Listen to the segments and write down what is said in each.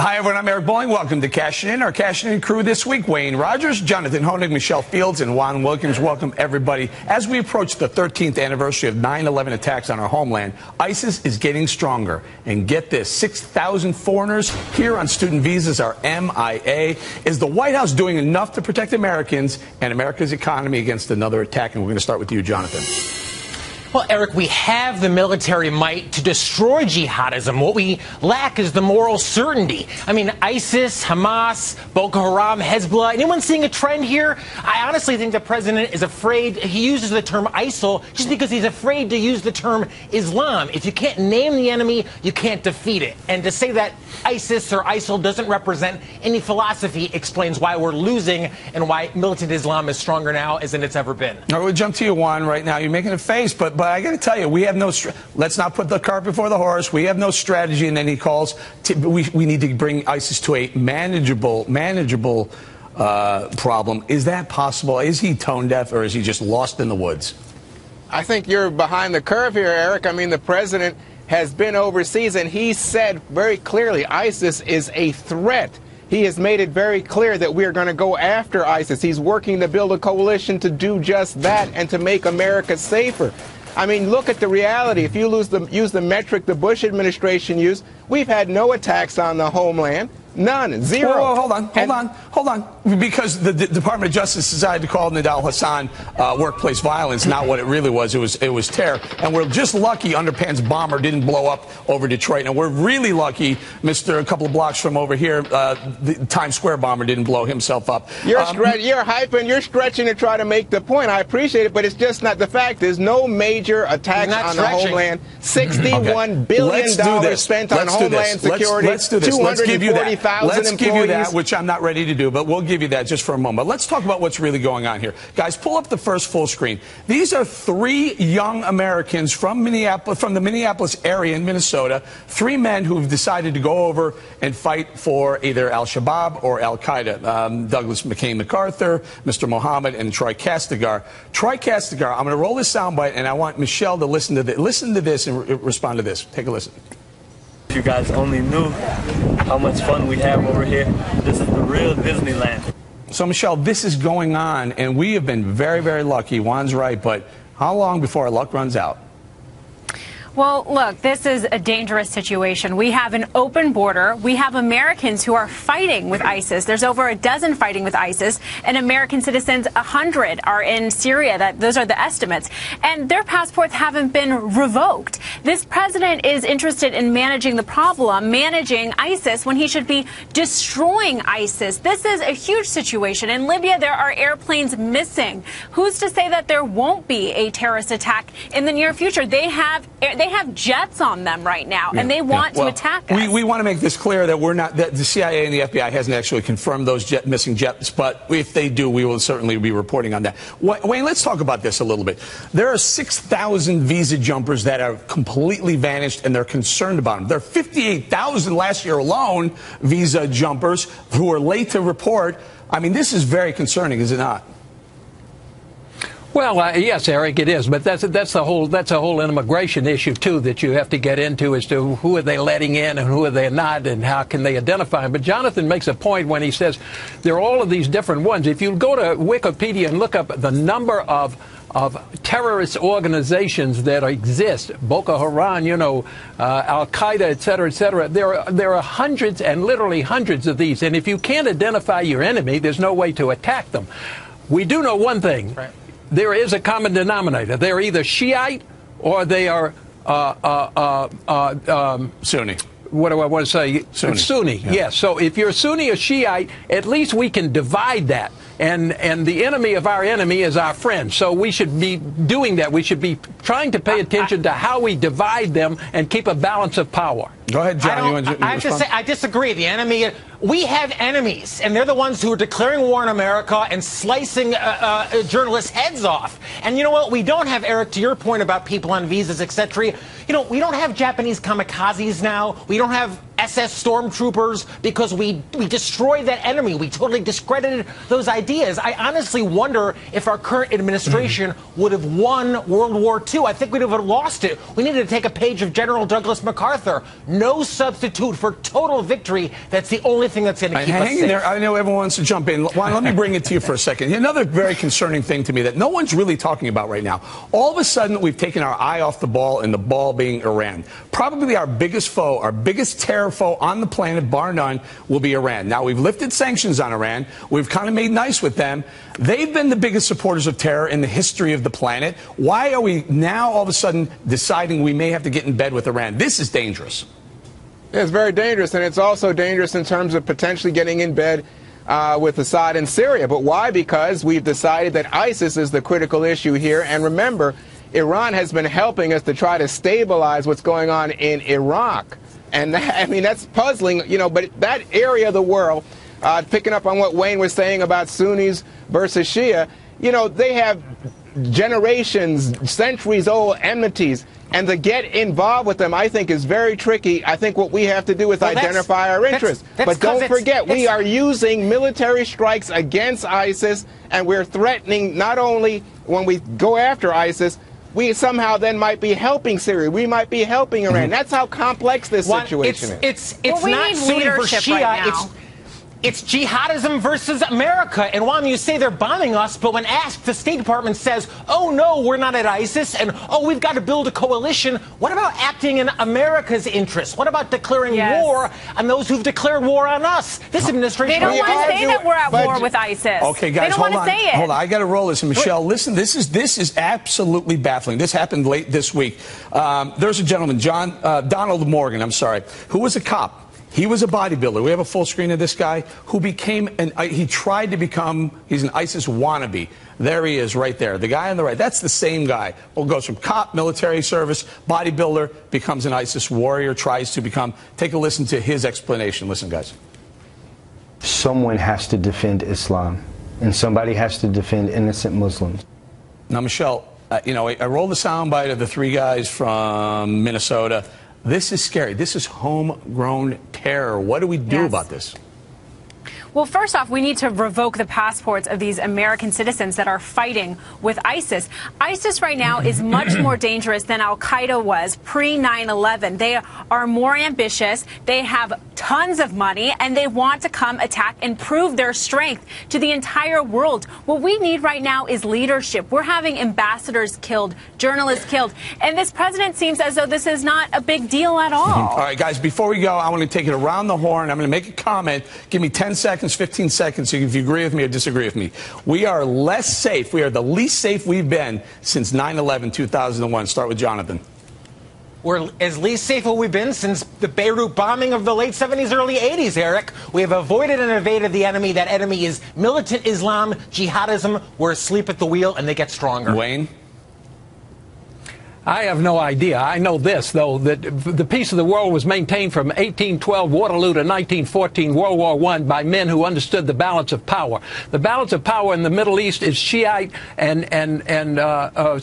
Hi, everyone. I'm Eric Bowling. Welcome to Cashin In. Our Cashin In crew this week: Wayne Rogers, Jonathan Honig, Michelle Fields, and Juan Wilkins. Welcome, everybody. As we approach the 13th anniversary of 9/11 attacks on our homeland, ISIS is getting stronger. And get this, 6,000 foreigners here on student visas are MIA. Is the White House doing enough to protect Americans and America's economy against another attack? And we're going to start with you, Jonathan. Well, Eric, we have the military might to destroy jihadism. What we lack is the moral certainty. I mean, ISIS, Hamas, Boko Haram, Hezbollah, anyone seeing a trend here? I honestly think the president is afraid. He uses the term ISIL just because he's afraid to use the term Islam. If you can't name the enemy, you can't defeat it. And to say that ISIS or ISIL doesn't represent any philosophy explains why we're losing and why militant Islam is stronger now than it's ever been. All right, we'll jump to you, Juan, right now. You're making a face, but I got to tell you, we have no. Let's not put the cart before the horse. We have no strategy, and then he calls. We need to bring ISIS to a manageable problem. Is that possible? Is he tone deaf, or is he just lost in the woods? I think you're behind the curve here, Eric. I mean, the president has been overseas, and he said very clearly ISIS is a threat. He has made it very clear that we are going to go after ISIS. He's working to build a coalition to do just that and to make America safer. I mean, look at the reality. If you use the metric the Bush administration used, we've had no attacks on the homeland. None. Zero. Whoa, hold on. Because the Department of Justice decided to call Nidal Hassan workplace violence, not what it really was. It was terror. And we're just lucky Underpants bomber didn't blow up over Detroit. And we're really lucky, a couple of blocks from over here, the Times Square bomber didn't blow himself up. You're hyping, you're stretching to try to make the point. I appreciate it, but it's just not the fact. There's no major attacks on the homeland. $61 billion spent on homeland security. Let's do this. Let's give you that. Let's give you that, which I'm not ready to do, but we'll give you that just for a moment. Let's talk about what's really going on here. Guys, pull up the first full screen. These are three young Americans from Minneapolis, from the Minneapolis area in Minnesota, three men who've decided to go over and fight for either Al-Shabaab or Al-Qaeda. Douglas McCain MacArthur, Mr. Mohammed, and Troy Castigar. Troy Castigar, I'm going to roll this soundbite, and I want Michelle to listen to this and respond to this. Take a listen. If you guys only knew how much fun we have over here. This is the real Disneyland. So, Michelle, this is going on, and we have been very, very lucky. Juan's right, but how long before our luck runs out? Well, look, this is a dangerous situation. We have an open border. We have Americans who are fighting with ISIS. There's over a dozen fighting with ISIS, and American citizens, 100 are in Syria. Those are the estimates. And their passports haven't been revoked. This president is interested in managing the problem, managing ISIS, when he should be destroying ISIS. This is a huge situation. In Libya, there are airplanes missing. Who's to say that there won't be a terrorist attack in the near future? They have jets on them right now, and they want to attack us. We want to make this clear that we're not, that the CIA and the FBI hasn't actually confirmed those missing jets, but if they do, we will certainly be reporting on that. Wayne, let's talk about this a little bit. There are 6,000 visa jumpers that are completely vanished, and they're concerned about them. There are 58,000 last year alone visa jumpers who are late to report. I mean, this is very concerning, is it not? Well, yes, Eric, it is. But that's a whole immigration issue, too, that you have to get into as to who are they letting in and who are they not and how can they identify them. But Jonathan makes a point when he says there are all of these different ones. If you go to Wikipedia and look up the number of terrorist organizations that exist, Boko Haram, Al-Qaeda, et cetera, there are hundreds and literally hundreds of these. And if you can't identify your enemy, there's no way to attack them. We do know one thing. Right. There is a common denominator. They're either Shiite or they are Sunni. What do I want to say? Sunni. Yeah. Yes. So if you're Sunni or Shiite, at least we can divide that. And the enemy of our enemy is our friend. So we should be doing that. We should be trying to pay attention to how we divide them and keep a balance of power. Go ahead, John. I have to say, I disagree. The enemy, we have enemies, and they're the ones who are declaring war on America and slicing journalists' heads off. And you know what? We don't have, Eric, to your point about people on visas, etc. We don't have Japanese kamikazes now. We don't have SS stormtroopers because we destroyed that enemy. We totally discredited those ideas. I honestly wonder if our current administration would have won World War II. I think we'd have lost it. We needed to take a page of General Douglas MacArthur. No substitute for total victory. That's the only thing that's going to keep us safe. There. I know everyone wants to jump in. Juan, let me bring it to you for a second. Another very concerning thing to me that no one's really talking about right now. All of a sudden, we've taken our eye off the ball, and the ball being Iran. Probably our biggest foe, our biggest terror foe on the planet, bar none, will be Iran. Now, we've lifted sanctions on Iran. We've kind of made nice with them. They've been the biggest supporters of terror in the history of the planet. Why are we now all of a sudden deciding we may have to get in bed with Iran? This is dangerous. It's very dangerous, and it's also dangerous in terms of potentially getting in bed with Assad in Syria. But why? Because we've decided that ISIS is the critical issue here. And remember, Iran has been helping us to try to stabilize what's going on in Iraq. And that, I mean, that's puzzling, you know, but that area of the world, picking up on what Wayne was saying about Sunnis versus Shia, you know, they have generations, centuries-old enmities. And to get involved with them, I think, is very tricky. I think what we have to do is identify our interests. But don't forget, we are using military strikes against ISIS, and we're threatening not only when we go after ISIS, we somehow then might be helping Syria. We might be helping Iran. That's how complex this situation is. It's not Sunni versus Shia. It's jihadism versus America. And Juan, you say they're bombing us, but when asked, the State Department says, oh, no, we're not at ISIS, and, oh, we've got to build a coalition. What about acting in America's interests? What about declaring war on those who've declared war on us? This administration... They don't want to say that we're at war with ISIS. Okay, guys, hold on. Hold on. I got to roll this. And Michelle, listen, this is absolutely baffling. This happened late this week. There's a gentleman, Donald Morgan, who was a cop. He was a bodybuilder. We have a full screen of this guy who became he tried to become, he's an ISIS wannabe. There he is right there. The guy on the right, that's the same guy. Well, goes from cop, military service, bodybuilder, becomes an ISIS warrior, tries to become. Take a listen to his explanation. Listen, guys. Someone has to defend Islam, and somebody has to defend innocent Muslims. Now, Michelle, you know, I rolled the soundbite of the three guys from Minnesota. This is scary. This is homegrown terror. What do we do about this? Well, first off, we need to revoke the passports of these American citizens that are fighting with ISIS. ISIS right now is much more dangerous than al-Qaeda was pre-9/11. They are more ambitious. They have tons of money, and they want to come attack and prove their strength to the entire world. What we need right now is leadership. We're having ambassadors killed, journalists killed, and this president seems as though this is not a big deal at all. All right, guys, before we go, I want to take it around the horn. I'm going to make a comment. Give me 10 seconds, 15 seconds, if you agree with me or disagree with me. We are less safe. We are the least safe we've been since 9/11, 2001. Start with Jonathan. We're as least safe as we've been since the Beirut bombing of the late 70s, early 80s, Eric. We have avoided and evaded the enemy. That enemy is militant Islam, jihadism. We're asleep at the wheel, and they get stronger. Wayne? I have no idea. I know this, though, that the peace of the world was maintained from 1812 Waterloo to 1914 World War I by men who understood the balance of power. The balance of power in the Middle East is Shiite and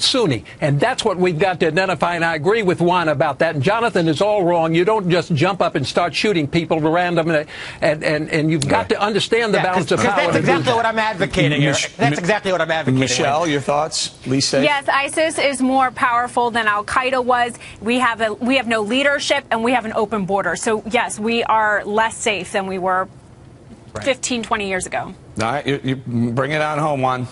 Sunni, and that's what we've got to identify, and I agree with Juan about that. And Jonathan is all wrong. You don't just jump up and start shooting people random, and you've got to understand the balance of power. That's exactly what I'm advocating here. That's exactly what I'm advocating. Michelle, your thoughts? Lisa? Yes, ISIS is more powerful than al-Qaeda was. We have no leadership, and we have an open border. So, yes, we are less safe than we were 15, 20 years ago. All right, you bring it on home, Juan.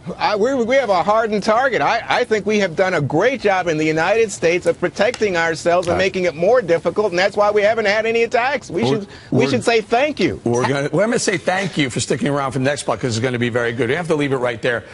We have a hardened target. I think we have done a great job in the United States of protecting ourselves and making it more difficult, and that's why we haven't had any attacks. We should say thank you. We're going to say thank you for sticking around for the next block, because it's going to be very good. We have to leave it right there.